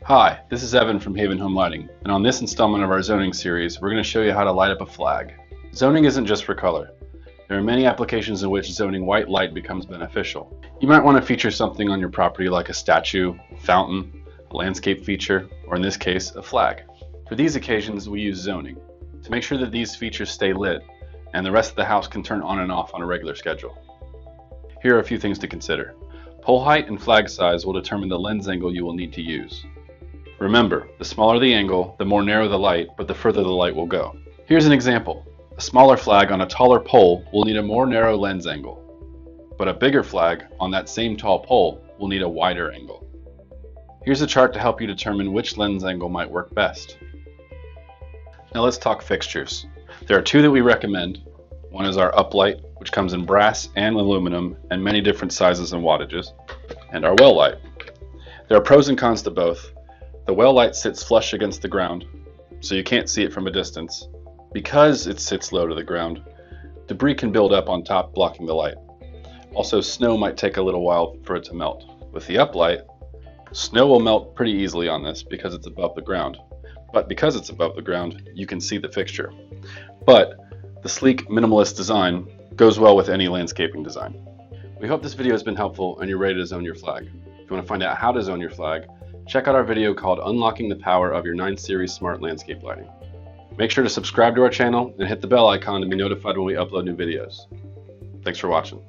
Hi, this is Evan from Haven Home Lighting, and on this installment of our zoning series, we're going to show you how to light up a flag. Zoning isn't just for color. There are many applications in which zoning white light becomes beneficial. You might want to feature something on your property like a statue, fountain, a landscape feature, or in this case, a flag. For these occasions, we use zoning to make sure that these features stay lit and the rest of the house can turn on and off on a regular schedule. Here are a few things to consider. Pole height and flag size will determine the lens angle you will need to use. Remember, the smaller the angle, the more narrow the light, but the further the light will go. Here's an example. A smaller flag on a taller pole will need a more narrow lens angle, but a bigger flag on that same tall pole will need a wider angle. Here's a chart to help you determine which lens angle might work best. Now let's talk fixtures. There are two that we recommend. One is our uplight, which comes in brass and aluminum and many different sizes and wattages, and our well light. There are pros and cons to both. The well light sits flush against the ground, so you can't see it from a distance. Because it sits low to the ground, debris can build up on top, blocking the light. Also, snow might take a little while for it to melt. With the uplight, snow will melt pretty easily on this because it's above the ground. But because it's above the ground, you can see the fixture. But the sleek, minimalist design goes well with any landscaping design. We hope this video has been helpful and you're ready to zone your flag. If you want to find out how to zone your flag, check out our video called Unlocking the Power of Your 9 Series Smart Landscape Lighting. Make sure to subscribe to our channel and hit the bell icon to be notified when we upload new videos. Thanks for watching.